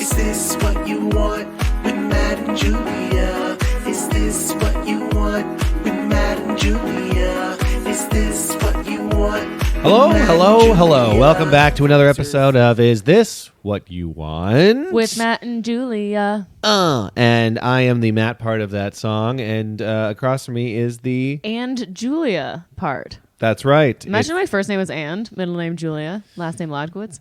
Is this what you want with Matt and Julia? Is this what you want with Matt and Julia? Is this what you want? Hello. Welcome back to another episode of Is This What You Want? With Matt and Julia. And I am the Matt part of that song, and across from me is the... And Julia part. That's right. Imagine my first name was And, middle name Julia, last name Ladkowitz.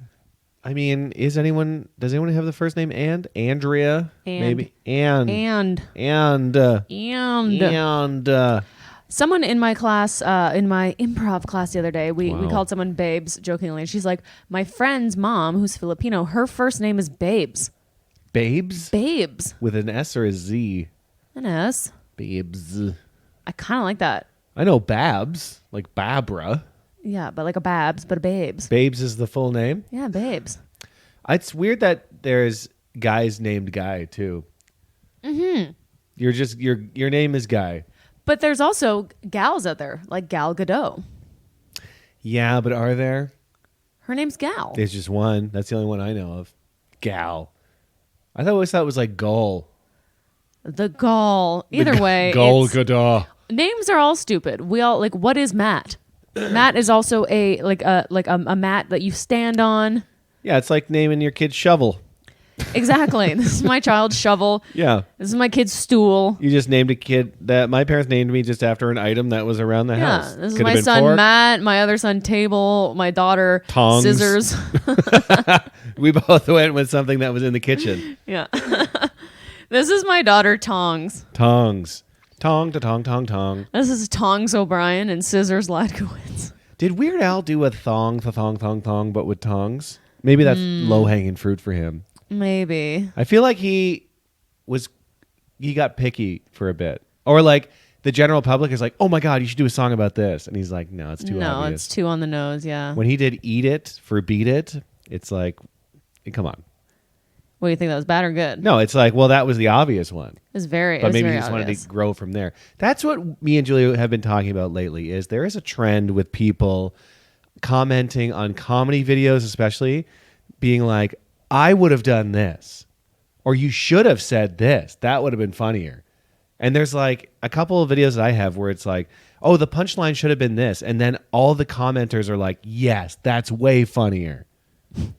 I mean, does anyone have the first name And? Andrea? Maybe? And. Someone in my class, in my improv class the other day, we called someone Babes jokingly. And she's like, my friend's mom, who's Filipino, her first name is Babes. Babes? Babes. With an S or a Z? An S. Babes. I kind of like that. I know Babs, like Barbara. Yeah, but like a Babs, but a Babes. Babes is the full name? Yeah, Babes. It's weird that there's guys named Guy, too. Mm-hmm. Your name is Guy. But there's also gals out there, like Gal Gadot. Yeah, but are there? Her name's Gal. There's just one. That's the only one I know of. Gal. I always thought it was like Gull. The Gall. Either way. Gal Gadot. Names are all stupid. We all like. What is Matt? Matt is also a mat that you stand on. Yeah, it's like naming your kid Shovel. Exactly. This is my child's shovel. Yeah. This is my kid's stool. You just named a kid that my parents named me just after an item that was around the house. This is my son Matt, my other son Table, my daughter Tongs. Scissors. We both went with something that was in the kitchen. Yeah. This is my daughter Tongs. Tongs. Tong to tong tong tong. This is Tongs O'Brien and Scissors Ladkowitz. Did Weird Al do a thong, but with tongs? Maybe that's low-hanging fruit for him. Maybe. I feel like he got picky for a bit. Or like the general public is like, oh my God, you should do a song about this. And he's like, no, it's too obvious. No, it's too on the nose, yeah. When he did Eat It for Beat It, it's like, come on. What do you think, that was bad or good? No, it's like, well, that was the obvious one. But maybe he just wanted to grow from there. That's what me and Julia have been talking about lately, is there is a trend with people commenting on comedy videos, especially being like, I would have done this, or you should have said this. That would have been funnier. And there's like a couple of videos that I have where it's like, oh, the punchline should have been this. And then all the commenters are like, yes, that's way funnier.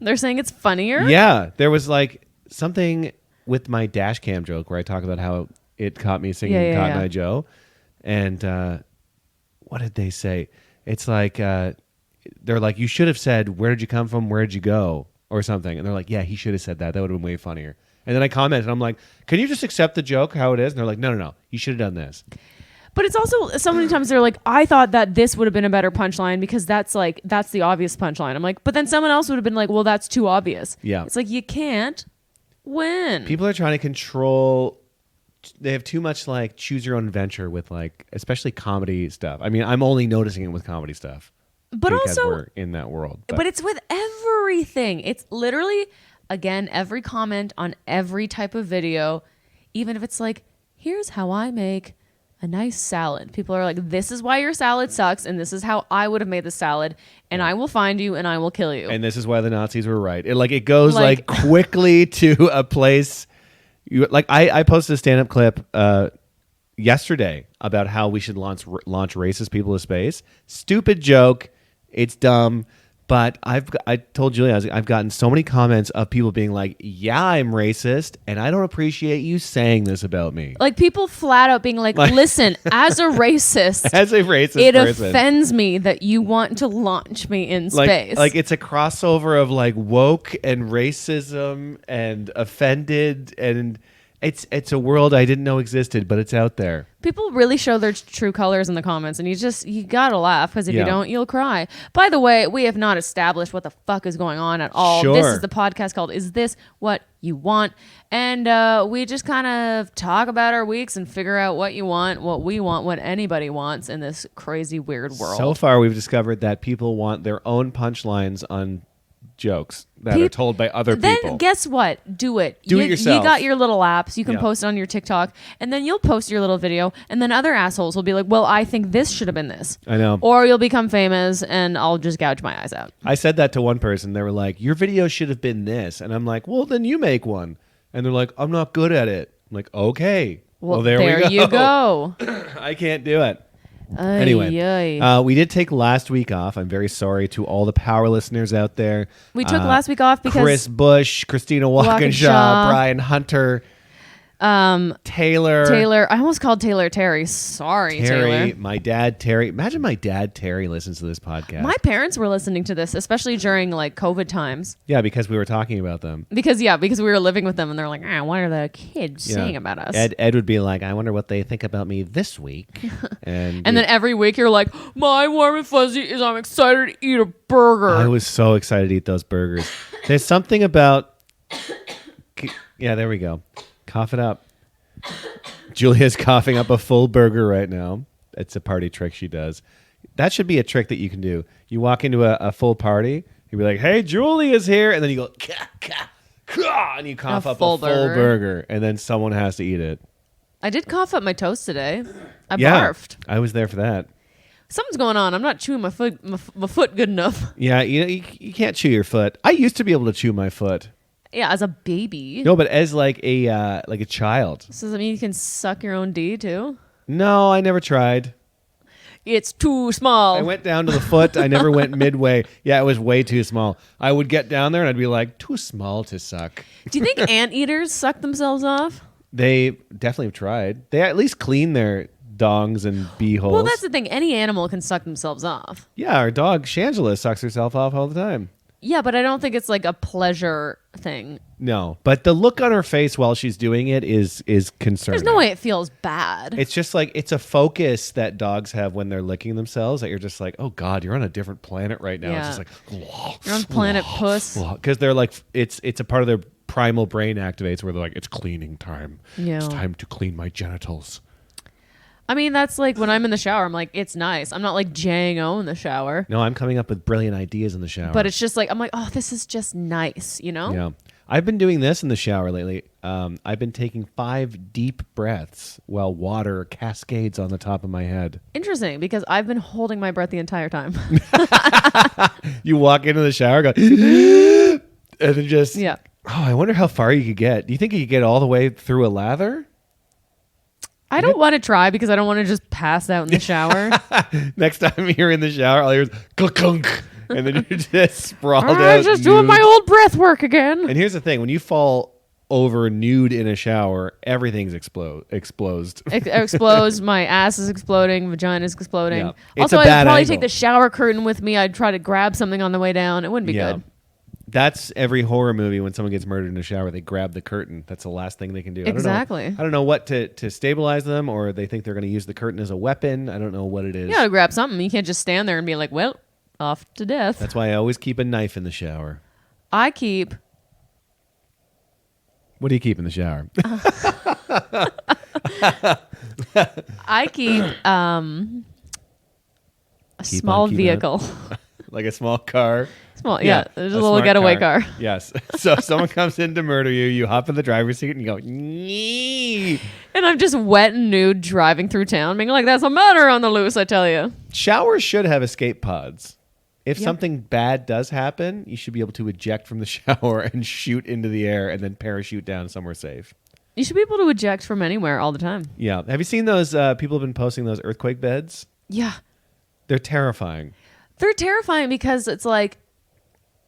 They're saying it's funnier? Yeah. There was like something with my dash cam joke where I talk about how it caught me singing Cotton Eye Joe. And what did they say? It's like, they're like, you should have said, where did you come from? Where did you go? Or something. And they're like, yeah, he should have said that. That would have been way funnier. And then I commented, and I'm like, can you just accept the joke how it is? And they're like, no. You should have done this. But it's also, so many times they're like, I thought that this would have been a better punchline because that's the obvious punchline. I'm like, but then someone else would have been like, well, that's too obvious. Yeah. It's like, you can't win. People are trying to control. They have too much like choose your own adventure with like, especially comedy stuff. I mean, I'm only noticing it with comedy stuff. But also, we're in that world. But it's with everything. It's literally, again, every comment on every type of video, even if it's like, here's how I make a nice salad. People are like, this is why your salad sucks, and this is how I would have made the salad, and I will find you and I will kill you. And this is why the Nazis were right. It goes like quickly to a place. I posted a stand-up clip yesterday about how we should launch racist people to space. Stupid joke. It's dumb, but I told Julia, I've gotten so many comments of people being like, yeah, I'm racist, and I don't appreciate you saying this about me. Like people flat out being like listen, as a racist, it person, offends me that you want to launch me in space. Like it's a crossover of like woke and racism and offended, and it's a world I didn't know existed, but it's out there. People really show their true colors in the comments, and you gotta laugh, because if you don't, you'll cry. By the way, we have not established what the fuck is going on at all. Sure. This is the podcast called Is This What You Want? And we just kind of talk about our weeks and figure out what you want, what we want, what anybody wants in this crazy, weird world. So far, we've discovered that people want their own punchlines on jokes that are told by other then people. guess what? Do it. Do it yourself. You got your little apps. You can Yeah. post it on your TikTok, and then you'll post your little video, and then other assholes will be like, well, I think this should have been this. I know. Or you'll become famous, and I'll just gouge my eyes out. I said that to one person. They were like, your video should have been this. And I'm like, well, then you make one. And they're like, I'm not good at it. I'm like, okay. Well, there we go. you go. I can't do it. Ay, Anyway, ay. we did take last week off. I'm very sorry to all the power listeners out there. We took last week off because Chris Bush, Christina Walkinshaw, Brian Hunter, Taylor. I almost called Taylor Terry. Sorry, Terry, Taylor. my dad Terry. Imagine my dad Terry listens to this podcast. My parents were listening to this, especially during like COVID times. Yeah, because we were talking about them. Because we were living with them, and they're like, what are the kids saying about us? Ed would be like, I wonder what they think about me this week. And then every week you're like, my warm and fuzzy is I'm excited to eat a burger. I was so excited to eat those burgers. There's something about yeah, there we go. Cough it up. Julia's coughing up a full burger right now. It's a party trick she does. That should be a trick that you can do. You walk into a full party, you'd be like, hey, Julia's here. And then you go, ka, ka, ka, and you cough up a full burger. And then someone has to eat it. I did cough up my toast today. I Yeah, barfed. I was there for that. Something's going on. I'm not chewing my foot good enough. Yeah, you can't chew your foot. I used to be able to chew my foot. Yeah, as a baby. No, but as like a child. So does that mean you can suck your own D too? No, I never tried. It's too small. I went down to the foot. I never went midway. Yeah, it was way too small. I would get down there and I'd be like, too small to suck. Do you think anteaters suck themselves off? They definitely have tried. They at least clean their dongs and beeholes. Well, that's the thing. Any animal can suck themselves off. Yeah, our dog Shangela sucks herself off all the time. Yeah, but I don't think it's like a pleasure thing. No, but the look on her face while she's doing it is concerning. There's no way it feels bad. It's just like it's a focus that dogs have when they're licking themselves that you're just like, oh God, you're on a different planet right now. Yeah. It's just like You're on planet Puss. because they're like it's a part of their primal brain activates where they're like, it's cleaning time. Yeah. It's time to clean my genitals. I mean, that's like when I'm in the shower, I'm like, it's nice. I'm not like Django in the shower. No, I'm coming up with brilliant ideas in the shower. But it's just like, I'm like, oh, this is just nice, you know? Yeah. I've been doing this in the shower lately. I've been taking 5 deep breaths while water cascades on the top of my head. Interesting, because I've been holding my breath the entire time. You walk into the shower, go, and then just, Yeah. Oh, I wonder how far you could get. Do you think you could get all the way through a lather? I don't want to try because I don't want to just pass out in the shower. Next time you're in the shower, all you hear is clunk, and then you're just sprawled I'm out. just doing my old breath work again. And here's the thing: when you fall over nude in a shower, everything's explodes. Explodes. My ass is exploding. Vagina's exploding. Yeah. It's Also, a I'd bad probably angle. take the shower curtain with me. I'd try to grab something on the way down. It wouldn't be Yeah. good. That's every horror movie. When someone gets murdered in a shower, they grab the curtain. That's the last thing they can do. Exactly. I don't know what to stabilize them, or they think they're going to use the curtain as a weapon. I don't know what it is. You gotta grab something. You can't just stand there and be like, well, off to death. That's why I always keep a knife in the shower. I keep What do you keep in the shower? a Keep small on keeping it. vehicle. Like a small car. Small, yeah. There's a little smart getaway car. Yes. So if someone comes in to murder you, you hop in the driver's seat and you go, "Nee." And I'm just wet and nude driving through town, being like, "That's a murder on the loose." I tell you. Showers should have escape pods. If Yeah. something bad does happen, you should be able to eject from the shower and shoot into the air and then parachute down somewhere safe. You should be able to eject from anywhere all the time. Yeah. Have you seen those people have been posting those earthquake beds? Yeah. They're terrifying. They're terrifying because it's like,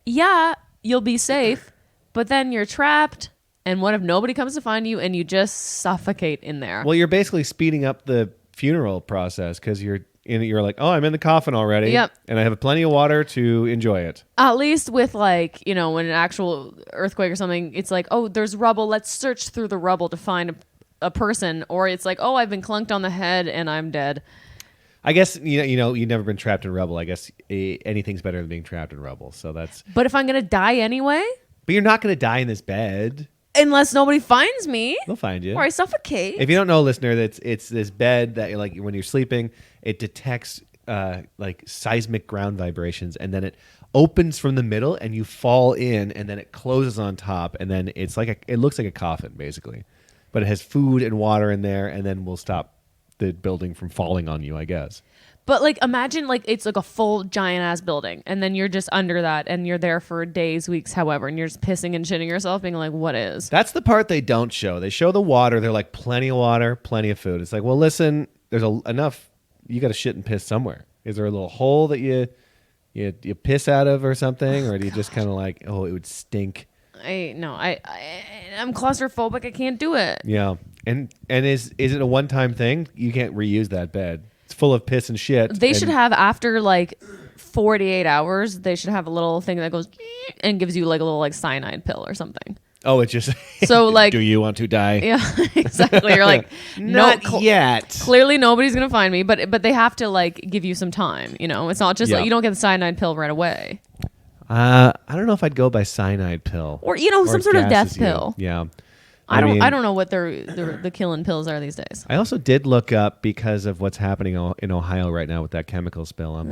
yeah, you'll be safe, but then you're trapped. And what if nobody comes to find you and you just suffocate in there? Well, you're basically speeding up the funeral process because you're like, oh, I'm in the coffin already. Yep. And I have plenty of water to enjoy it. At least with like, you know, when an actual earthquake or something, it's like, oh, there's rubble. Let's search through the rubble to find a person. Or it's like, oh, I've been clunked on the head and I'm dead. I guess, you've never been trapped in rubble. I guess anything's better than being trapped in rubble. So that's... But if I'm going to die anyway, But you're not going to die in this bed. unless nobody finds me They'll find you. or I suffocate. If you don't know, listener, it's this bed that like when you're sleeping, it detects like seismic ground vibrations, and then it opens from the middle, and you fall in, and then it closes on top, and then it's like it looks like a coffin basically, but it has food and water in there, and then will stop the building from falling on you, I guess. But like, imagine like it's like a full giant ass building, and then you're just under that, and you're there for days, weeks, however, and you're just pissing and shitting yourself, being like, "What is?" That's the part they don't show. They show the water. They're like, plenty of water, plenty of food. It's like, well, listen, there's enough. You got to shit and piss somewhere. Is there a little hole that you piss out of or something, or do you just kind of like, oh, it would stink? I'm claustrophobic. I can't do it. Yeah, and is it a one-time thing? You can't reuse that bed. It's full of piss and shit. They should have, after like 48 hours, they should have a little thing that goes and gives you like a little like cyanide pill or something. Oh, it just so like, do you want to die? Yeah, exactly. You're like, not yet. Clearly, nobody's gonna find me, but they have to like give you some time. You know, it's not just like you don't get the cyanide pill right away. I don't know if I'd go by cyanide pill or some sort of death pill. Yeah. I don't know what the killing pills are these days. I also did look up, because of what's happening in Ohio right now with that chemical spill. I'm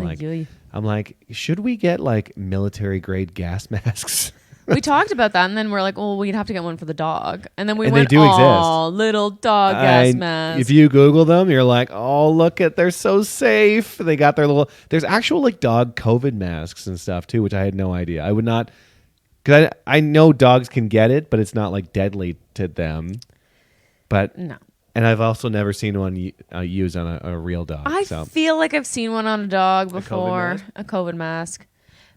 like, should we get like military grade gas masks? We talked about that, and then we're like, well, we'd have to get one for the dog. And then we went, they do exist. Little dog gas masks. If you Google them, you're like, oh, look they're so safe. They got their there's actual like dog COVID masks and stuff too, which I had no idea. I would not, because I know dogs can get it, but it's not like deadly to them. But no. And I've also never seen one used on a real dog. I feel like I've seen one on a dog before, a COVID mask.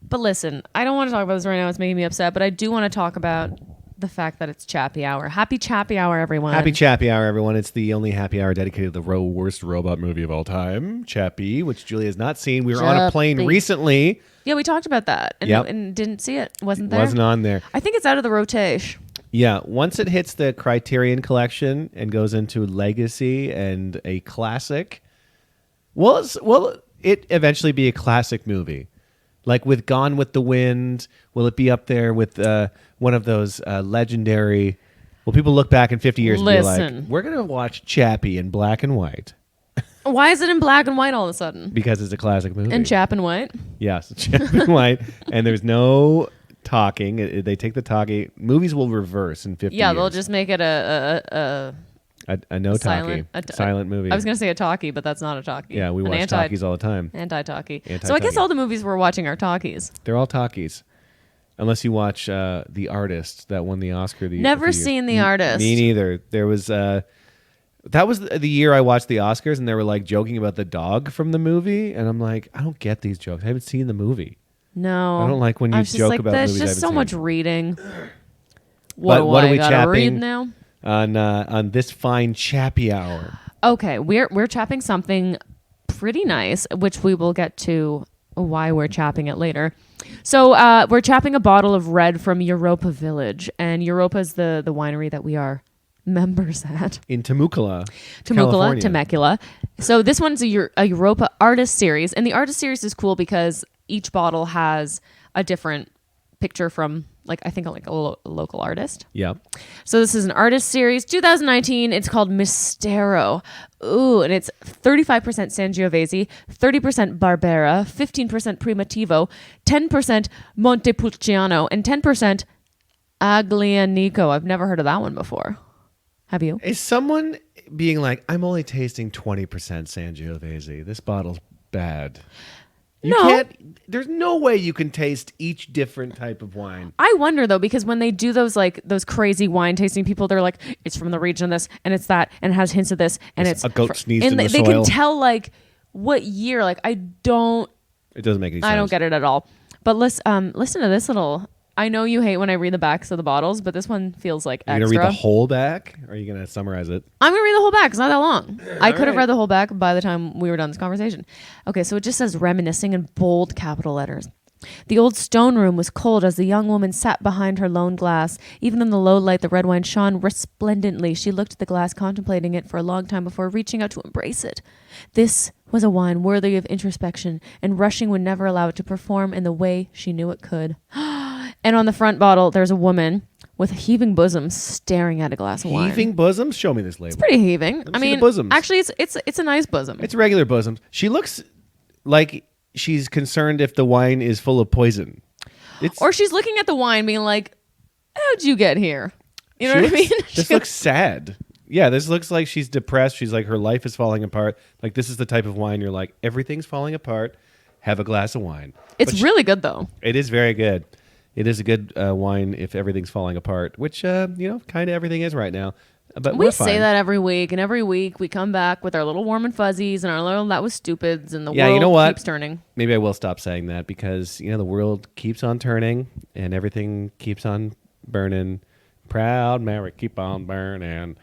But listen, I don't want to talk about this right now. It's making me upset. But I do want to talk about the fact that it's Chappy Hour. Happy Chappy Hour, everyone. Happy Chappy Hour, everyone. It's the only happy hour dedicated to the worst robot movie of all time, Chappie, which Julia has not seen. We were on a plane recently. Yeah, we talked about that. And didn't see it. Wasn't there? Wasn't on there. I think it's out of the rotation. Yeah, once it hits the Criterion Collection and goes into Legacy and a classic, will it eventually be a classic movie? Like with Gone with the Wind, will it be up there with one of those legendary... Will people look back in 50 years and be like, we're going to watch Chappie in black and white? Why is it in black and white all of a sudden? Because it's a classic movie. And Chap and White? Yes, Chap and White. And there's no talking. They take the talking. Movies will reverse in 50 years. Yeah, they'll just make it a no talkie. Silent movie. I was going to say a talkie, but that's not a talkie. Yeah, we watch talkies all the time. Anti-talkie. So I guess all the movies we're watching are talkies. They're all talkies. Unless you watch The Artist that won the Oscar. Never seen The Artist. Me neither. There was... that was the year I watched the Oscars, and they were like joking about the dog from the movie, and I'm like, I don't get these jokes. I haven't seen the movie. No, I don't like when you joke about movies. There's just so much reading. What are we gotta read chapping now? On this fine Chappy Hour? Okay, we're chapping something pretty nice, which we will get to why we're chapping it later. So we're chapping a bottle of red from Europa Village, and Europa is the winery that we are members at in Temecula, Temecula. So this one's a Europa Artist Series, and the Artist Series is cool because each bottle has a different picture from I think a local artist. Yeah. So this is an Artist Series 2019. It's called Mistero. Ooh, and it's 35% Sangiovese, 30% Barbera, 15% Primitivo, 10% Montepulciano, and 10% Aglianico. I've never heard of that one before. Have you? Is someone being like, I'm only tasting 20% Sangiovese. This bottle's bad. You can't. There's no way you can taste each different type of wine. I wonder though, because when they do those crazy wine tasting people, they're like, it's from the region of this, and it's that, and it has hints of this, and it's a goat sneezed in the soil. They can tell what year. It doesn't make any sense. I don't get it at all. But listen to this little. I know you hate when I read the backs of the bottles, but this one feels like extra. Are you going to read the whole back? Or are you going to summarize it? I'm going to read the whole back. It's not that long. I could have read the whole back by the time we were done this conversation. Okay, so it just says reminiscing in bold capital letters. The old stone room was cold as the young woman sat behind her lone glass. Even in the low light, the red wine shone resplendently. She looked at the glass, contemplating it for a long time before reaching out to embrace it. This was a wine worthy of introspection, and rushing would never allow it to perform in the way she knew it could. And on the front bottle, there's a woman with heaving bosoms staring at a glass of wine. Heaving bosoms? Show me this label. It's pretty heaving. I mean, bosoms. Actually, it's a nice bosom. It's regular bosoms. She looks like she's concerned if the wine is full of poison. Or she's looking at the wine being like, how'd you get here? You know what I mean? This looks sad. Yeah, this looks like she's depressed. She's like, her life is falling apart. Like, this is the type of wine you're like, everything's falling apart. Have a glass of wine. It's really good, though. It is very good. It is a good wine if everything's falling apart, which, kind of everything is right now. But We we're fine. say that every week, and every week we come back with our little warm and fuzzies and our little that was stupids, and the Yeah, world you know what? keeps turning. Maybe I will stop saying that because, the world keeps on turning and everything keeps on burning. Proud Mary, keep on burning.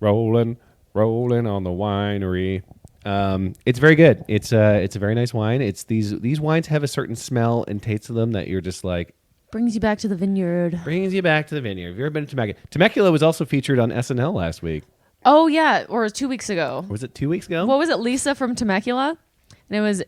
Rolling on the winery. It's very good. It's a very nice wine. It's these wines have a certain smell and taste to them that you're just like, Brings you back to the vineyard. brings you back to the vineyard. Have you ever been to Temecula? Temecula was also featured on SNL last week. Oh, yeah. Or 2 weeks ago. Was it 2 weeks ago? What was it? Lisa from Temecula? And it was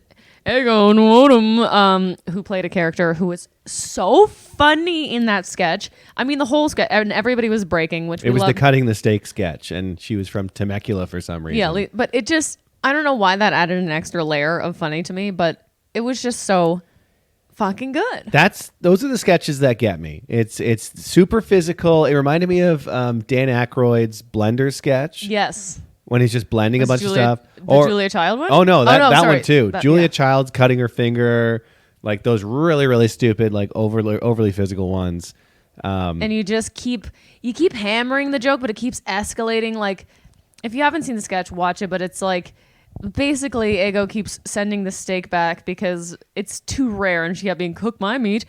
Ego Nwodum, who played a character who was so funny in that sketch. I mean, the whole sketch, and everybody was breaking, which it we was loved. the cutting the steak sketch, and she was from Temecula for some reason. Yeah, but it just, I don't know why that added an extra layer of funny to me, but it was just so fucking good. Those are the sketches that get me. It's super physical. It reminded me of Dan Aykroyd's Blender sketch. Yes. When he's just blending a bunch of stuff. The Julia Child one? Oh no, that sorry. one too. That- Julia yeah. Child's cutting her finger, like those really, really stupid, like overly physical ones. And you just keep hammering the joke, but it keeps escalating. Like, if you haven't seen the sketch, watch it. But it's like, basically, Ego keeps sending the steak back because it's too rare, and she kept being cook my meat.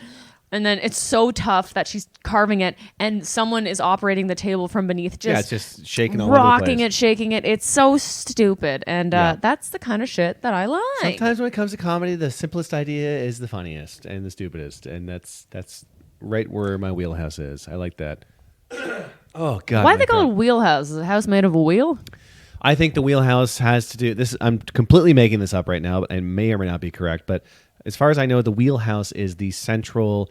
And then it's so tough that she's carving it, and someone is operating the table from beneath, it's just shaking all over the rocking place. it, shaking it. It's so stupid, and Yeah. that's the kind of shit that I like. Sometimes when it comes to comedy, the simplest idea is the funniest and the stupidest, and that's right where my wheelhouse is. I like that. Oh God! Why my they call it throat. a wheelhouse? Is a house made of a wheel? I think the wheelhouse has to do this. I'm completely making this up right now, but I may or may not be correct. But as far as I know, the wheelhouse is the central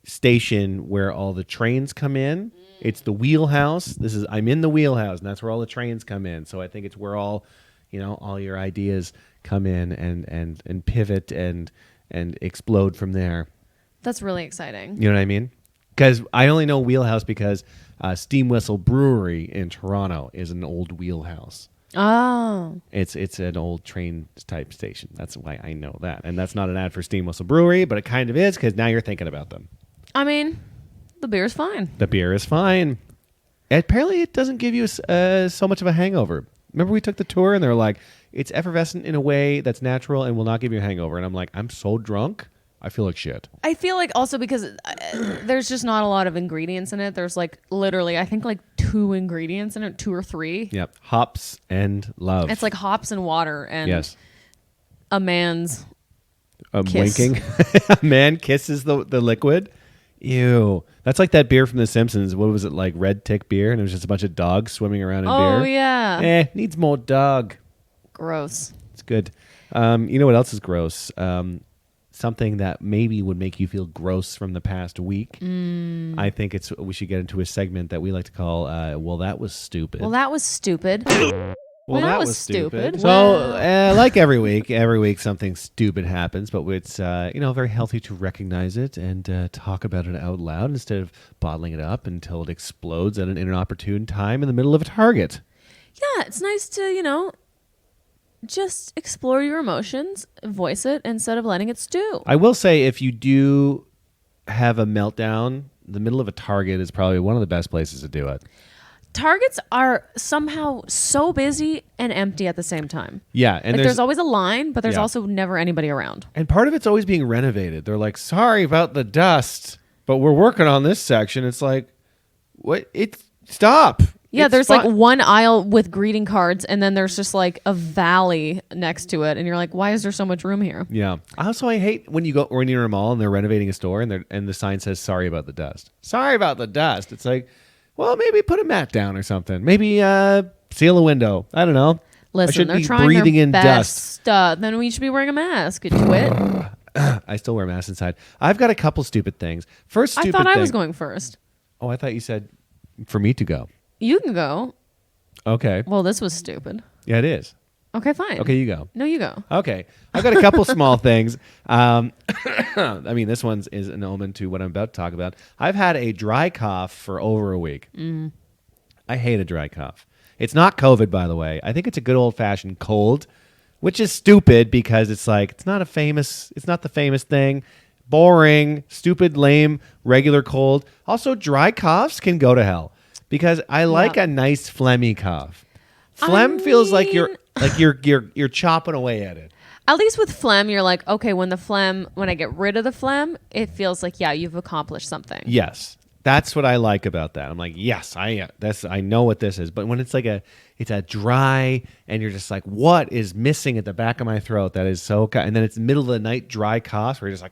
station where all the trains come in. It's the wheelhouse. I'm in the wheelhouse, and that's where all the trains come in. So I think it's where all your ideas come in and pivot and explode from there. That's really exciting. You know what I mean? Because I only know wheelhouse because Steam Whistle Brewery in Toronto is an old wheelhouse. Oh. It's an old train type station. That's why I know that. And that's not an ad for Steam Whistle Brewery, but it kind of is because now you're thinking about them. I mean, the beer's fine. The beer is fine. Apparently, it doesn't give you so much of a hangover. Remember we took the tour and they're like, it's effervescent in a way that's natural and will not give you a hangover. And I'm like, I'm so drunk. I feel like shit. I feel like also because there's just not a lot of ingredients in it. There's like literally, I think like 2 ingredients in it, 2 or 3. Yep. Hops and love. It's like hops and water and yes. a man's kiss. Winking. A man kisses the liquid. Ew. That's like that beer from The Simpsons. What was it, like Red Tick beer? And it was just a bunch of dogs swimming around in beer. Oh, yeah. Needs more dog. Gross. It's good. You know what else is gross? Something that maybe would make you feel gross from the past week. I think we should get into a segment that we like to call, well, that was stupid. Well, that was stupid. Well, that was stupid. So, like every week something stupid happens, but it's very healthy to recognize it and talk about it out loud instead of bottling it up until it explodes at an inopportune time in the middle of a Target. Yeah, it's nice to, just explore your emotions, voice it instead of letting it stew. I will say, if you do have a meltdown, the middle of a Target is probably one of the best places to do it. Targets are somehow so busy and empty at the same time. Yeah, and there's always a line, but there's Yeah. also never anybody around. And part of it's always being renovated. They're like, sorry about the dust, but we're working on this section. It's like, what? Stop. Yeah, It's there's fine. like one aisle with greeting cards, and then there's just like a valley next to it, and you're like, why is there so much room here? Yeah. Also, I hate when you're in a mall and they're renovating a store and the sign says, sorry about the dust. Sorry about the dust. It's like, well, maybe put a mat down or something. Maybe seal a window. I don't know. I Listen, should they're be trying breathing their in best. Then we should be wearing a mask. You twit. I still wear masks inside. I've got a couple stupid things. First I stupid thought thing. I was going first. Oh, I thought you said for me to go. You can go. Okay. Well, this was stupid. Yeah, it is. Okay, fine. Okay, you go. No, you go. Okay, I've got a couple small things. I mean, this one is an omen to what I'm about to talk about. I've had a dry cough for over a week. I hate a dry cough. It's not COVID, by the way. I think it's a good old-fashioned cold, which is stupid because it's like it's not the famous thing. Boring, stupid, lame, regular cold. Also, dry coughs can go to hell because I like a nice phlegmy cough. Phlegm feels like you're chopping away at it. At least with phlegm, you're like, okay, when I get rid of the phlegm, it feels like, yeah, you've accomplished something. Yes. That's what I like about that. I'm like, yes, I know what this is. But when it's like it's a dry and you're just like, what is missing at the back of my throat? That is so, and then it's middle of the night dry coughs where you're just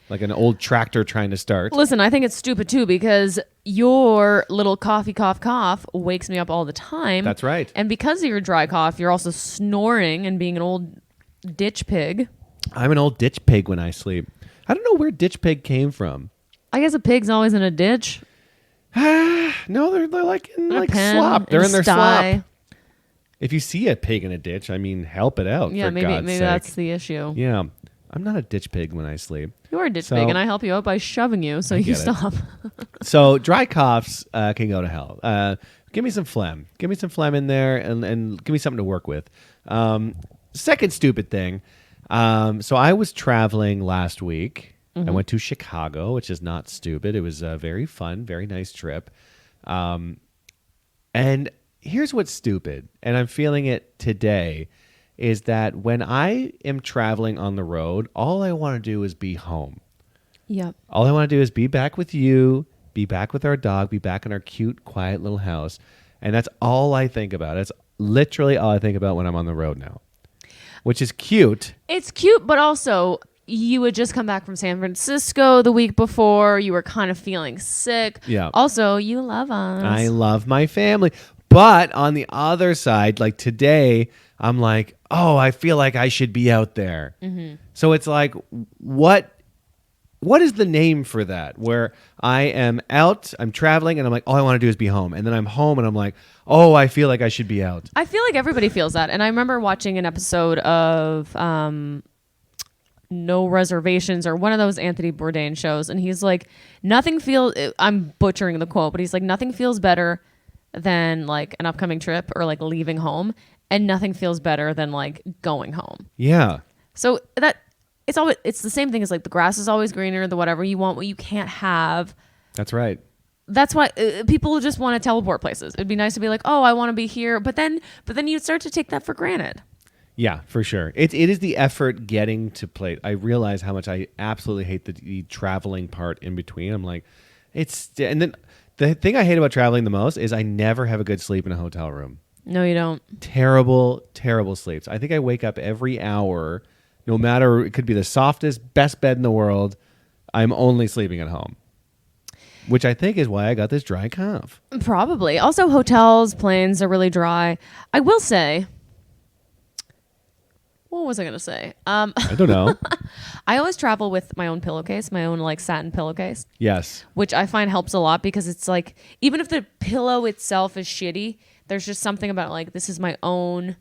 like an old tractor trying to start. Listen, I think it's stupid too because your little coughy cough wakes me up all the time. That's right. And because of your dry cough, you're also snoring and being an old ditch pig. I'm an old ditch pig when I sleep. I don't know where ditch pig came from. I guess a pig's always in a ditch. No, they're like in like pen, slop. They're in their sty. slop. If you see a pig in a ditch, I mean, help it out. Yeah, for maybe God's sake. that's the issue. Yeah, I'm not a ditch pig when I sleep. You are a ditch So- pig, and I help you out by shoving you, so you get it. stop. So dry coughs can go to hell. Give me some phlegm. Give me some phlegm in there, and give me something to work with. Second stupid thing. So I was traveling last week. I went to Chicago, which is not stupid. It was a very fun, very nice trip. And here's what's stupid, and I'm feeling it today, is that when I am traveling on the road, all I want to do is be home. Yep. All I want to do is be back with you, be back with our dog, be back in our cute, quiet little house. And that's all I think about. That's literally all I think about when I'm on the road now, which is cute. It's cute, but also you had just come back from San Francisco the week before. You were kind of feeling sick. Yeah. Also, you love us. I love my family. But on the other side, like today, I'm like, oh, I feel like I should be out there. So it's like, what is the name for that? Where I am out, I'm traveling, and I'm like, all I want to do is be home. And then I'm home, and I'm like, oh, I feel like I should be out. I feel like everybody feels that. And I remember watching an episode of No Reservations or one of those Anthony Bourdain shows. And he's like, I'm butchering the quote, but he's like, nothing feels better than like an upcoming trip or like leaving home. And nothing feels better than like going home. Yeah. So it's the same thing as like the grass is always greener, the whatever you want, what you can't have. That's right. That's why people just want to teleport places. It'd be nice to be like, oh, I want to be here. But then you start to take that for granted. Yeah, for sure. It is the effort getting to play. I realize how much I absolutely hate the traveling part in between. I'm like, and then the thing I hate about traveling the most is I never have a good sleep in a hotel room. No, you don't. Terrible, terrible sleeps. I think I wake up every hour, no matter, it could be the softest, best bed in the world. I'm only sleeping at home, which I think is why I got this dry cough. Probably. Also, hotels, planes are really dry. I will say, what was I going to say? I don't know. I always travel with my own pillowcase, my own like satin pillowcase, Yes. which I find helps a lot because it's like, even if the pillow itself is shitty, there's just something about like, this is my own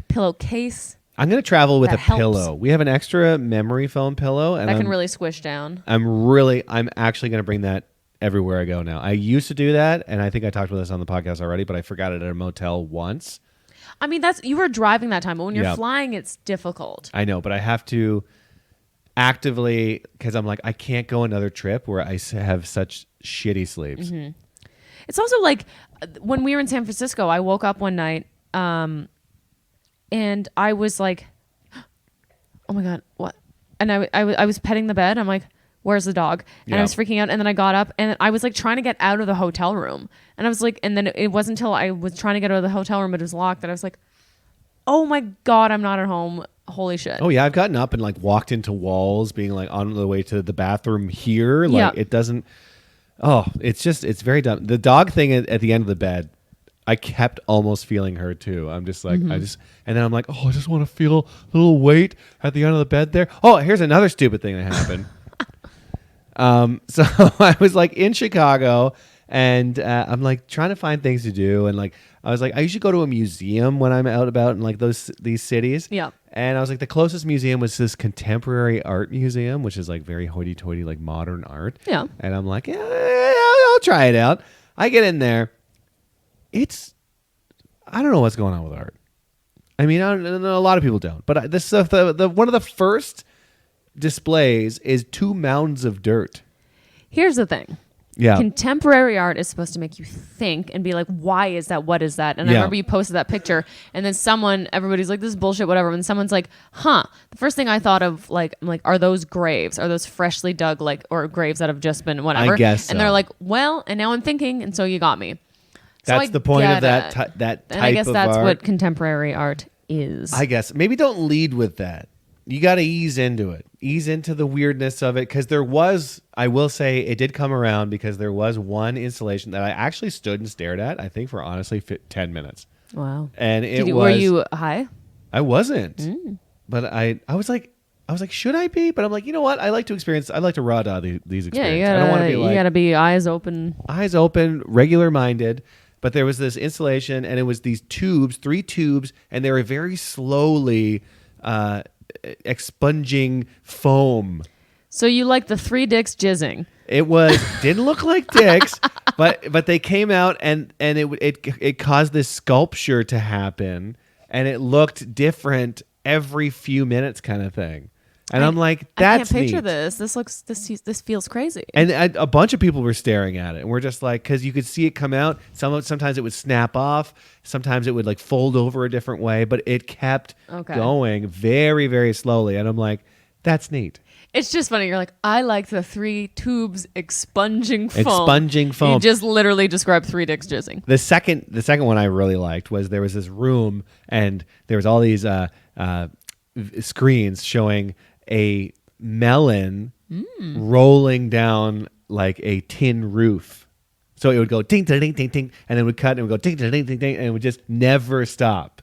pillowcase I'm going to travel with That a helps. pillow. We have an extra memory foam pillow. And that can really squish down. I'm actually going to bring that everywhere I go now. I used to do that, and I think I talked about this on the podcast already, but I forgot it at a motel once. I mean, you were driving that time, but when you're Yeah. flying, it's difficult. I know, but I have to actively, because I'm like, I can't go another trip where I have such shitty sleeps. It's also like when we were in San Francisco, I woke up one night and I was like, oh my God, what? And I was petting the bed. I'm like, where's the dog? And I was freaking out. And then I got up and I was like trying to get out of the hotel room. And I was like, and then it wasn't until I was trying to get out of the hotel room, but it was locked, that I was like, oh my God, I'm not at home. Holy shit. Oh yeah, I've gotten up and like walked into walls, being like on the way to the bathroom here. Like Yeah. it doesn't. Oh, it's very dumb. The dog thing at the end of the bed, I kept almost feeling her too. I'm just like, and then I'm like, oh, I just want to feel a little weight at the end of the bed there. Oh, here's another stupid thing that happened. So I was like in Chicago, And I'm like trying to find things to do, and like I was like, I usually go to a museum when I'm out about in like these cities. Yeah. And I was like, the closest museum was this contemporary art museum, which is like very hoity-toity, like modern art. Yeah. And I'm like, yeah, I'll try it out. I get in there. I don't know what's going on with art. I mean, I know a lot of people don't, but this stuff, the one of the first displays is 2 mounds of dirt. Here's the thing. Yeah. Contemporary art is supposed to make you think and be like, why is that? What is that? And I Yeah. remember you posted that picture, and then everybody's like, this is bullshit, whatever. And someone's like, huh. The first thing I thought of, like, I'm like, are those graves? Are those freshly dug, like, or graves that have just been whatever? I guess And so. they're like, well, and now I'm thinking, and so you got me. So That's I the point of get that it. that type And I guess of that's art. what contemporary art is. I guess maybe don't lead with that. You got to ease into it. Ease into the weirdness of it, because I will say it did come around, because there was one installation that I actually stood and stared at, I think for honestly 10 minutes. Wow. And Were you high? I wasn't. But I was like, should I be? But I'm like, you know what? I like to raw dog these experiences. Yeah, I don't want to be like, you gotta be eyes open. regular minded. But there was this installation, and it was these 3 tubes, and they were very slowly expunging foam. So you like the 3 dicks jizzing? It didn't look like dicks, but they came out, and it caused this sculpture to happen, and it looked different every few minutes, kind of thing. And I'm like, that's I can't picture neat. this. This feels crazy. And a bunch of people were staring at it, and we're just like, because you could see it come out. Sometimes it would snap off. Sometimes it would like fold over a different way, but it kept going very, very slowly. And I'm like, that's neat. It's just funny. You're like, I like the 3 tubes expunging foam. Expunging foam. You just literally described 3 dicks jizzing. The second one I really liked was there was this room, and there was all these screens showing a melon rolling down like a tin roof. So it would go ding ding ding ding ding, and then it would cut, and it would go ding ding ding ding ding, and it would just never stop.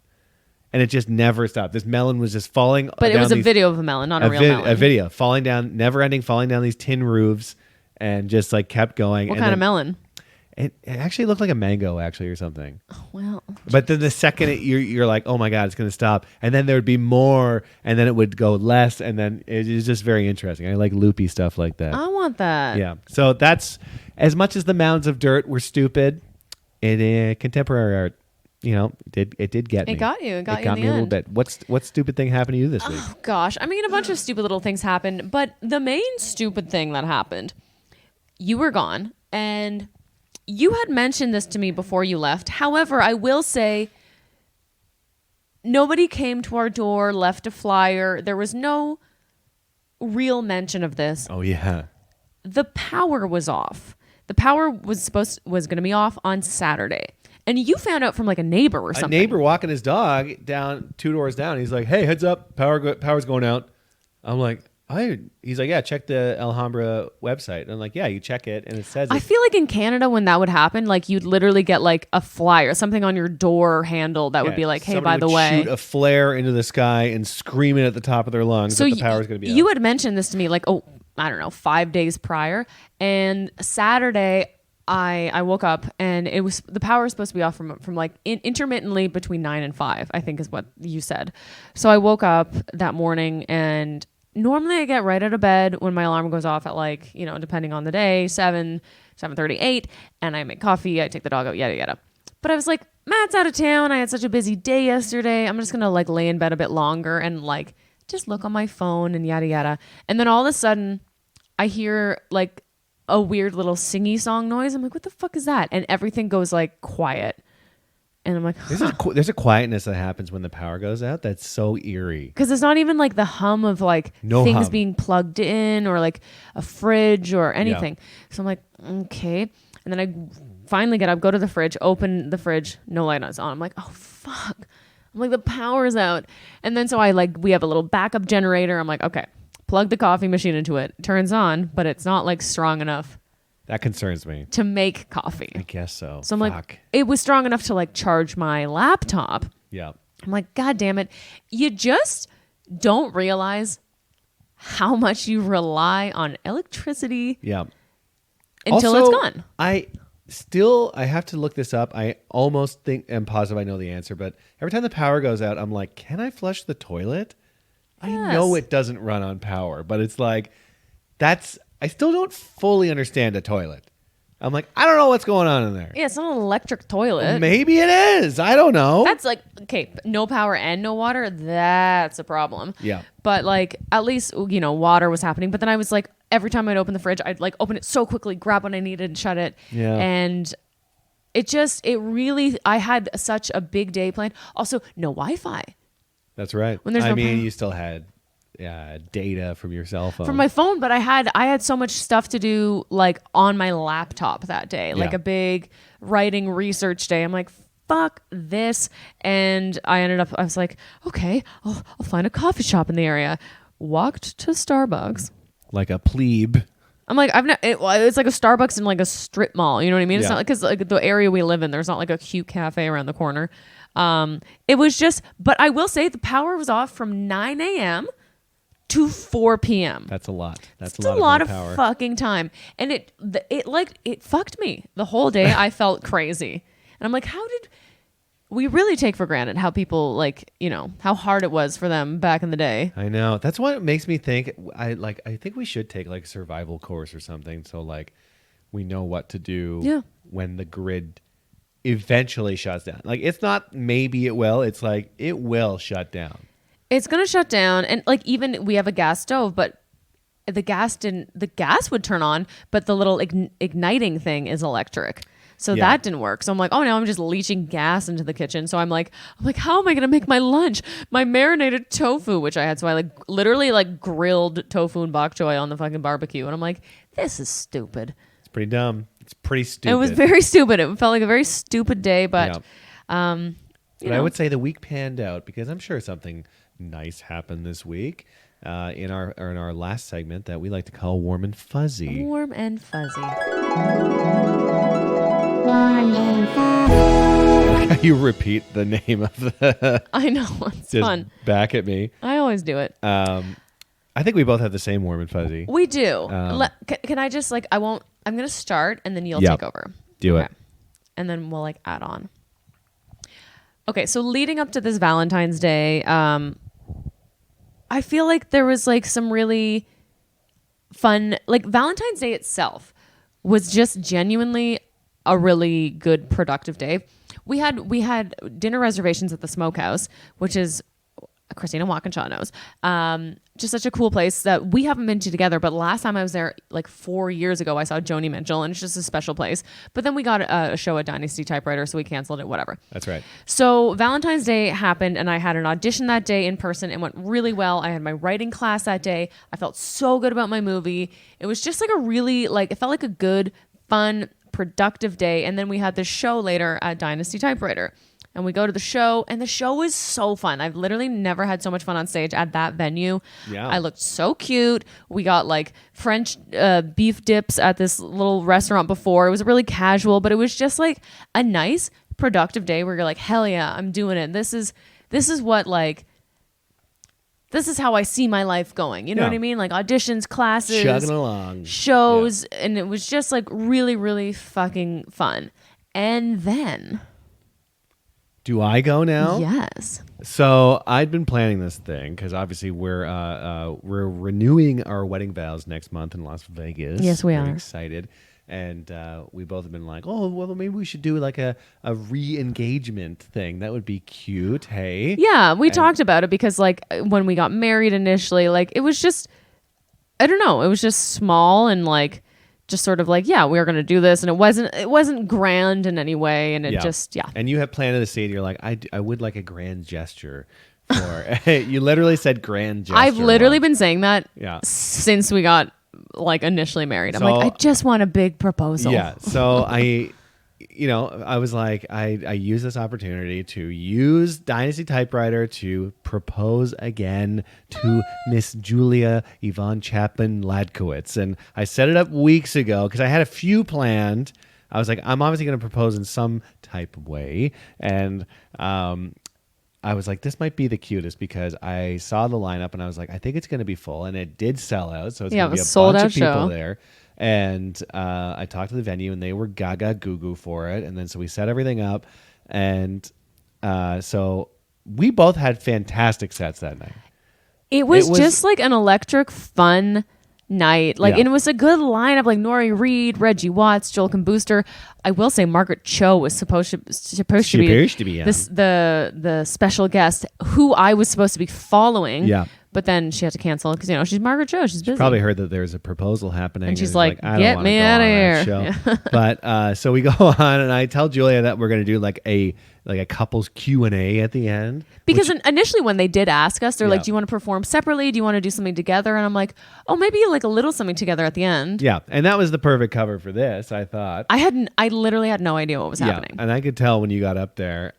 And it just never stopped. This melon was just falling. But it was a these, video of a melon, not a real melon. A video falling down, never ending, falling down these tin roofs, and just like kept going. What kind of melon? It actually looked like a mango, actually, or something. Well, but then the second you're like, oh my god, it's gonna stop, and then there would be more, and then it would go less, and then it is just very interesting. I like loopy stuff like that. I want that. Yeah. So that's as much as the mounds of dirt were stupid. Contemporary art, it did get me. It got you. It got you in the me a little end. bit. What stupid thing happened to you this week? Oh gosh, I mean, a bunch of stupid little things happened, but the main stupid thing that happened, you were gone, and you had mentioned this to me before you left. However, I will say nobody came to our door, left a flyer. There was no real mention of this. Oh yeah. The power was off. The power was going to be off on Saturday. And you found out from like a neighbor or something. A neighbor walking his dog down 2 doors down. He's like, "Hey, heads up, power's going out." I'm like, he's like, "Yeah, check the Alhambra website." And I'm like, "Yeah, you check it, and it says it." I feel like in Canada, when that would happen, like you'd literally get like a flyer, something on your door handle that would be like, "Hey, by the way," shoot a flare into the sky and scream it at the top of their lungs that the power's going to be out. You had mentioned this to me like, I don't know, 5 days prior, and Saturday I woke up and the power was supposed to be off from like intermittently between 9 and 5, I think is what you said. So I woke up that morning, and normally I get right out of bed when my alarm goes off at like, depending on the day, 7:30, 8, and I make coffee, I take the dog out, yada, yada. But I was like, Matt's out of town. I had such a busy day yesterday. I'm just going to like lay in bed a bit longer and like just look on my phone and yada, yada. And then all of a sudden I hear like a weird little singy song noise. I'm like, what the fuck is that? And everything goes like quiet. And I'm like, there's a quietness that happens when the power goes out that's so eerie. Because it's not even like the hum of like things being plugged in or like a fridge or anything. Yeah. So I'm like, okay. And then I finally get up, go to the fridge, open the fridge, no light is on. I'm like, oh fuck. I'm like, the power's out. And then so we have a little backup generator. I'm like, okay, plug the coffee machine into it. Turns on, but it's not like strong enough. That concerns me. To make coffee. I guess so. So I'm like, it was strong enough to like charge my laptop. Yeah. I'm like, God damn it. You just don't realize how much you rely on electricity. Yeah. Until also, it's gone. Still, I have to look this up. I almost think I'm positive I know the answer, but every time the power goes out, I'm like, can I flush the toilet? I know Yes. it doesn't run on power, but it's like I still don't fully understand a toilet. I'm like, I don't know what's going on in there. Yeah, it's not an electric toilet. Maybe it is. I don't know. That's like, okay, no power and no water. That's a problem. Yeah. But like, at least, water was happening. But then I was like, every time I'd open the fridge, I'd like open it so quickly, grab what I needed and shut it. Yeah. And I had such a big day planned. Also, no Wi-Fi. That's right. When there's I no mean, power. you still had data from your cell phone. From my phone, but I had so much stuff to do like on my laptop that day, like Yeah. a big writing research day. I'm like, fuck this. And I was like, okay, I'll find a coffee shop in the area. Walked to Starbucks. Like a plebe. I'm like, it's like a Starbucks in like a strip mall. You know what I mean? It's Yeah. not like, because like the area we live in, there's not like a cute cafe around the corner. It was just, but I will say the power was off from 9 a.m. to 4 p.m. That's a lot. That's It's a lot of of power. fucking time. And it fucked me the whole day. I felt crazy. And I'm like, how did we really take for granted how people how hard it was for them back in the day? I know. That's what makes me think. I think we should take like a survival course or something. So like, we know what to do Yeah. when the grid eventually shuts down. Like, it's not maybe it will. It's like it will shut down. It's going to shut down. And like, even we have a gas stove, but the gas would turn on, but the little igniting thing is electric. So Yeah. that didn't work. So I'm like, oh, now I'm just leaching gas into the kitchen. So I'm like, how am I going to make my lunch? My marinated tofu, which I had. So I like literally like grilled tofu and bok choy on the fucking barbecue. And I'm like, this is stupid. It's pretty dumb. It's pretty stupid. It was very stupid. It felt like a very stupid day, but But I would say the week panned out because I'm sure something nice happened this week in our last segment that we like to call Warm and Fuzzy. warm and fuzzy. You repeat the name of the I know. It's just fun. back at me. I always do it. I think we both have the same Warm and Fuzzy. We do. Can I just I'm going to start and then you'll Yep. take over. Do it. And then we'll like add on. Okay, so leading up to this Valentine's Day, I feel like there was like some really fun, like Valentine's Day itself was just genuinely a really good, productive day. We had dinner reservations at the Smokehouse, which is Christina Walkinshaw knows. Just such a cool place that we haven't been to together. But last time I was there, like 4 years ago, I saw Joni Mitchell, and it's just a special place. But then we got a show at Dynasty Typewriter, so we canceled it. Whatever. That's right. So Valentine's Day happened, and I had an audition that day in person. It went really well. I had my writing class that day. I felt so good about my movie. It was just like a really it felt like a good, fun, productive day. And then we had this show later at Dynasty Typewriter. And we go to the show, and the show was so fun. I've literally never had so much fun on stage at that venue. Yeah. I looked so cute. We got like French beef dips at this little restaurant before. It was really casual, but it was just like a nice, productive day where you're like, hell yeah, I'm doing it. This is what this is how I see my life going. You know Yeah. what I mean? Like auditions, classes, Chugging along. shows, and it was just like really, really fucking fun. And then, Do I go now? yes, So I'd been planning this thing because obviously we're renewing our wedding vows next month in Las Vegas. Yes, we Very are. excited, and we both have been like, oh well, maybe we should do like a re-engagement thing. That would be cute. Hey, yeah, we talked about it because like when we got married initially, like it was just, I don't know, it was just small and like just sort of like, yeah, we are going to do this, and it wasn't grand in any way, and it just And you have planted the seed. You're like, I would like a grand gesture for. You literally said grand gesture. I've literally once. been saying that Yeah. since we got like initially married. I'm So- like, I just want a big proposal. Yeah. So I was like, I use this opportunity to use Dynasty Typewriter to propose again to Miss Julia Yvonne Chapman Ladkowitz. And I set it up weeks ago because I had a few planned. I was like, I'm obviously going to propose in some type of way. And I was like, this might be the cutest because I saw the lineup and I was like, I think it's going to be full. And it did sell out. So it's Yeah, going to it be a was sold bunch out of people show. there. And I talked to the venue, and they were gaga goo goo for it. And then so we set everything up, and so we both had fantastic sets that night. It was just like an electric, fun night. Like, Yeah. and it was a good lineup. Like Nori Reed, Reggie Watts, Joel Booster. I will say Margaret Cho was supposed to be yeah. the special guest who I was supposed to be following. Yeah. But then she had to cancel because she's Margaret Cho. She's busy. Probably heard that there's a proposal happening, And she's it's like, I don't "Get wanna me go outta on that here." show. Yeah. But so we go on, and I tell Julia that we're going to do like a couples Q&A at the end. Because initially when they did ask us, they're Yeah. like, do you want to perform separately? Do you want to do something together? And I'm like, oh, maybe like a little something together at the end. Yeah, and that was the perfect cover for this, I thought. I literally had no idea what was happening. And I could tell when you got up there.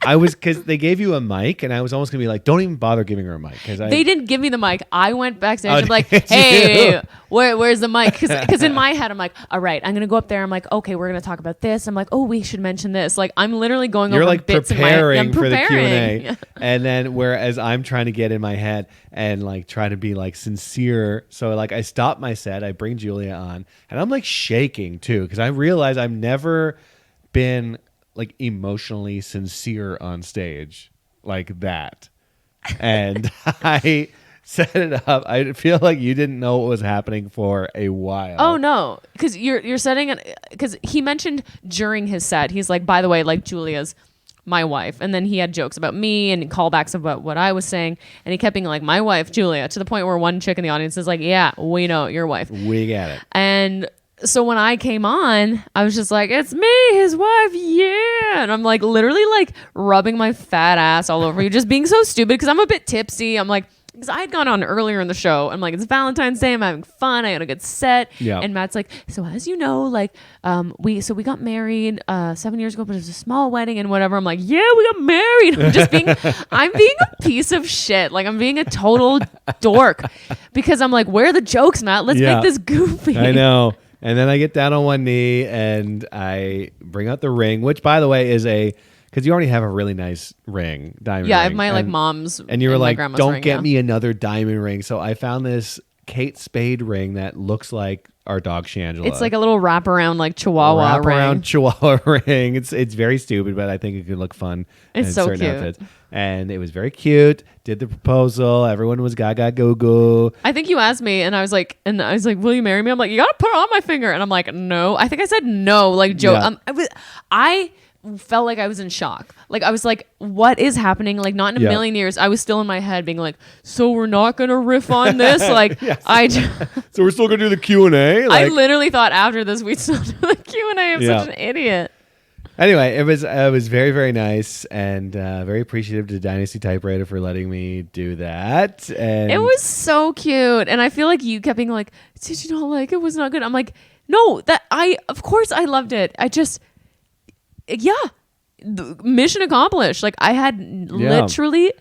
I was, because they gave you a mic, and I was almost going to be like, don't even bother giving her a mic. They didn't give me the mic. I went backstage. Oh, I'm like, did hey, you? where's the mic? Because in my head, I'm like, all right, I'm going to go up there. I'm like, okay, we're going to talk about this. I'm like, oh, we should mention this. Like, I'm literally going You're over like bits preparing in my for the preparing. Q&A. And then whereas I'm trying to get in my head and like try to be like sincere. So like I stop my set, I bring Julia on, and I'm like shaking too, because I realize I've never been like emotionally sincere on stage like that. And I set it up. I feel like you didn't know what was happening for a while. Oh no, because you're setting it. Because he mentioned during his set, he's like, by the way, like Julia's my wife, and then he had jokes about me and callbacks about what I was saying, and he kept being like, my wife, Julia, to the point where one chick in the audience is like, yeah, we know your wife. We get it. And so when I came on, I was just like, it's me, his wife, yeah. And I'm like literally like rubbing my fat ass all over you, just being so stupid because I'm a bit tipsy. I'm like, because I had gone on earlier in the show. I'm like, it's Valentine's Day. I'm having fun. I had a good set. Yeah. And Matt's like, so as you know, like, we got married 7 years ago, but it was a small wedding and whatever. I'm like, yeah, we got married. I'm being a piece of shit. Like, I'm being a total dork because I'm like, where are the jokes, Matt? Let's Yeah. make this goofy. I know. And then I get down on one knee and I bring out the ring, which, by the way, is because you already have a really nice ring, diamond Yeah, ring. I have my like and, mom's and you were my like, grandma's don't ring, get yeah. me another diamond ring. So I found this Kate Spade ring that looks like our dog Shangela. It's like a little wraparound like Chihuahua ring. Chihuahua ring. It's very stupid, but I think it could look fun. It's in so certain cute. outfits. And it was very cute. Did the proposal. Everyone was gaga go go. I think you asked me, and I was like, will you marry me? I'm like, you gotta put it on my finger, and I'm like, no. I think I said no, like joke. Yeah. I felt like I was in shock. Like I was like, what is happening? Like not in a Yeah. million years. I was still in my head being like, so we're not gonna riff on this. Like Yes. I So we're still gonna do the Q&A. I literally thought after this we'd still do the Q&A. I'm Yeah. such an idiot. Anyway, it was very, very nice, and very appreciative to Dynasty Typewriter for letting me do that. And It was so cute. And I feel like you kept being like, did you not like it? Was not good. I'm like, no, of course I loved it. I just, mission accomplished. Like I had literally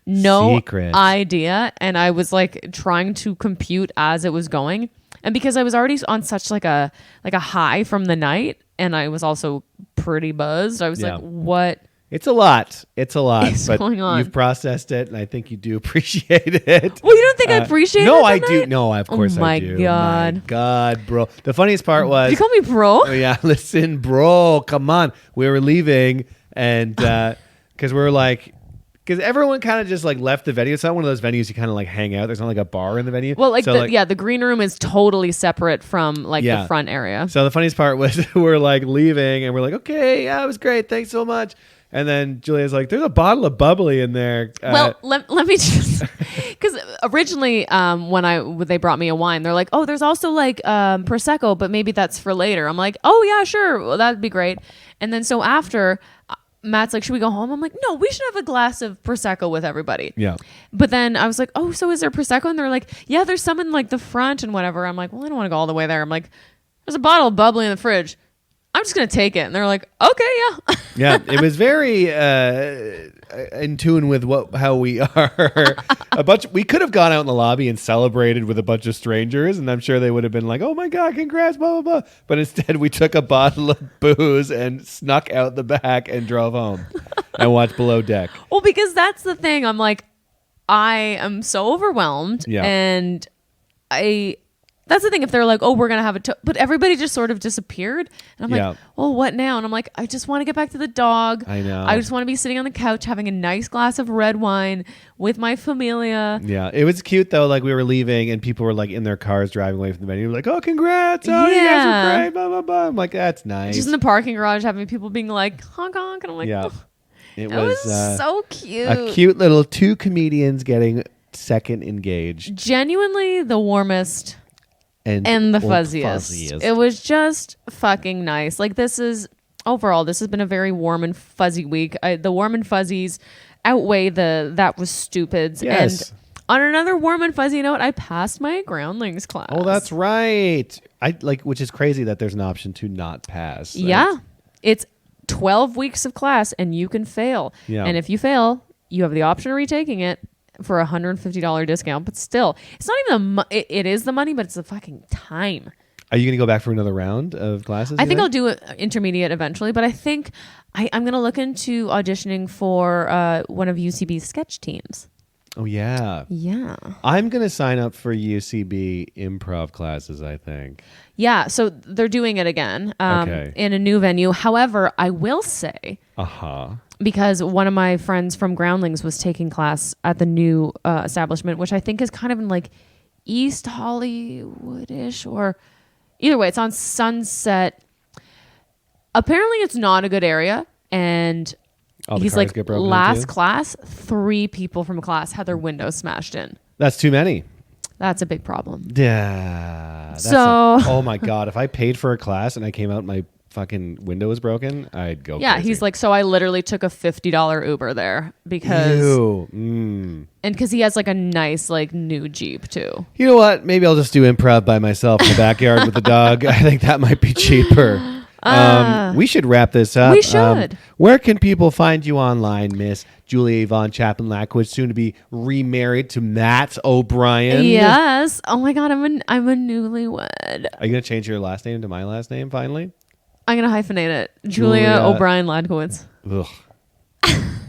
no Secret. idea. And I was like trying to compute as it was going. And because I was already on such like a high from the night, and I was also pretty buzzed, I was Yeah. like, what? It's a lot. It's a lot. Is but going on? You've processed it, and I think you do appreciate it. Well, you don't think I appreciate it? No, that I do. night? No, of course Oh my I do. God. My God, bro. The funniest part was. Did you call me bro? Oh, yeah, listen, bro. Come on. We were leaving, and because we were like. Because everyone kind of just like left the venue. It's not one of those venues you kind of like hang out. There's not like a bar in the venue. Well, So, the green room is totally separate from like Yeah. the front area. So the funniest part was we're like leaving and we're like, okay, yeah, it was great. Thanks so much. And then Julia's like, there's a bottle of bubbly in there. Well, let me just because originally when they brought me a wine, they're like, oh, there's also like prosecco, but maybe that's for later. I'm like, oh yeah, sure, well, that'd be great. And then so after. Matt's like, should we go home? I'm like, no, we should have a glass of prosecco with everybody. Yeah. But then I was like, oh, so is there prosecco? And they're like, yeah, there's some in like the front and whatever. I'm like, well, I don't want to go all the way there. I'm like, there's a bottle of bubbly in the fridge. I'm just gonna take it. And they're like, okay, yeah. Yeah, it was very in tune with how we are. We could have gone out in the lobby and celebrated with a bunch of strangers, and I'm sure they would have been like, "Oh my God, congrats!" Blah blah blah. But instead, we took a bottle of booze and snuck out the back and drove home and watched Below Deck. Well, because that's the thing. I'm like, I am so overwhelmed, Yeah. and That's the thing. If they're like, oh, we're going to have but everybody just sort of disappeared. And I'm Yeah. like, well, what now? And I'm like, I just want to get back to the dog. I know. I just want to be sitting on the couch having a nice glass of red wine with my familia. Yeah, it was cute though. Like we were leaving and people were like in their cars driving away from the venue. Like, oh, congrats! Oh, you guys Yeah. are great! Blah blah blah. I'm like, that's nice. Just in the parking garage having people being like, honk honk. And I'm like, Yeah, oh, it it was was so cute. a cute little two comedians getting second engaged Genuinely the warmest and the fuzziest. It was just fucking nice. Like this has been a very warm and fuzzy week. The warm and fuzzies outweigh that was stupids. Yes. And on another warm and fuzzy note, I passed my groundlings class. Oh, that's right. Which is crazy that there's an option to not pass. Yeah. It's 12 weeks of class and you can fail. Yeah. And if you fail, you have the option of retaking it for a $150 discount. But still, it's not even it is the money, but it's the fucking time. Are you going to go back for another round of classes? I think I'll do it intermediate eventually, but I think I'm going to look into auditioning for one of UCB's sketch teams. Oh yeah. Yeah. I'm going to sign up for UCB improv classes, I think. Yeah. So they're doing it again Okay. in a new venue. However, I will say, because one of my friends from Groundlings was taking class at the new establishment, which I think is kind of in like East Hollywood-ish, or either way, it's on Sunset. Apparently, it's not a good area, and All the he's cars like, get broken last into? class, 3 people from a class had their windows smashed in. That's too many. That's a big problem. Yeah. Oh my God. If I paid for a class and I came out and my fucking window was broken, I'd go Yeah, crazy. he's like, so I literally took a $50 Uber there because, Ew. and because he has like a nice like new Jeep too. You know what? Maybe I'll just do improv by myself in the backyard with the dog. I think that might be cheaper. We should wrap this up. We should. Where can people find you online, Miss Julia Yvonne Chapin-Lackwitz, soon to be remarried to Matt O'Brien? Yes. Oh my God, I'm a newlywed. Are you going to change your last name to my last name finally? I'm gonna hyphenate it. Julia O'Brien Ladkowitz. Ugh.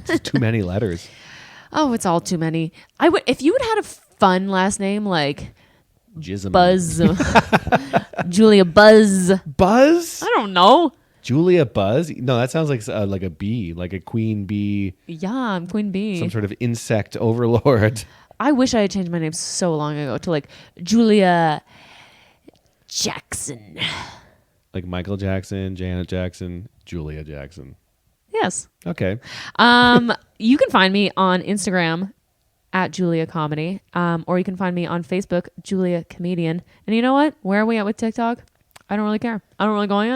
It's too many letters. Oh, it's all too many. If you had a fun last name like Jism. Buzz, Julia Buzz. Buzz? I don't know. Julia Buzz? No, that sounds like a bee, like a queen bee, Yeah, I'm Queen Bee. some sort of insect overlord. I wish I had changed my name so long ago to like Julia Jackson. Like Michael Jackson, Janet Jackson, Julia Jackson. Yes. Okay. You can find me on Instagram at Julia Comedy, or you can find me on Facebook, Julia Comedian. And you know what? Where are we at with TikTok? I don't really care. I don't really going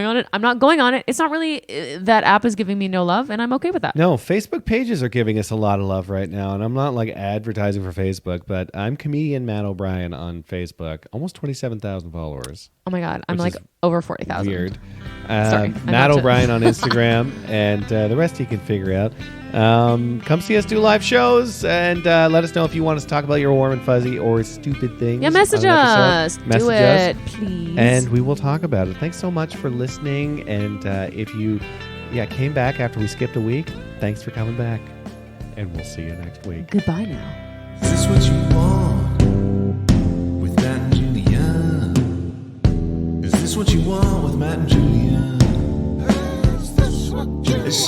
on it. I'm not going on it. It's not really that app is giving me no love, and I'm okay with that. No, Facebook pages are giving us a lot of love right now, and I'm not like advertising for Facebook, but I'm comedian Matt O'Brien on Facebook. Almost 27,000 followers. Oh my God, I'm Which like is over 40,000. Weird. Sorry, I Matt meant to- O'Brien on Instagram, and the rest you can figure out. Come see us do live shows, and let us know if you want us to talk about your warm and fuzzy or stupid things. Yeah, message on an us. episode. Do Message us. it, please. And we will talk about it. Thanks so much for listening. And if you came back after we skipped a week, thanks for coming back. And we'll see you next week. Goodbye now. Is this what you want with Matt and Julia? Is this what you want with Matt and Julia? Is this what you want?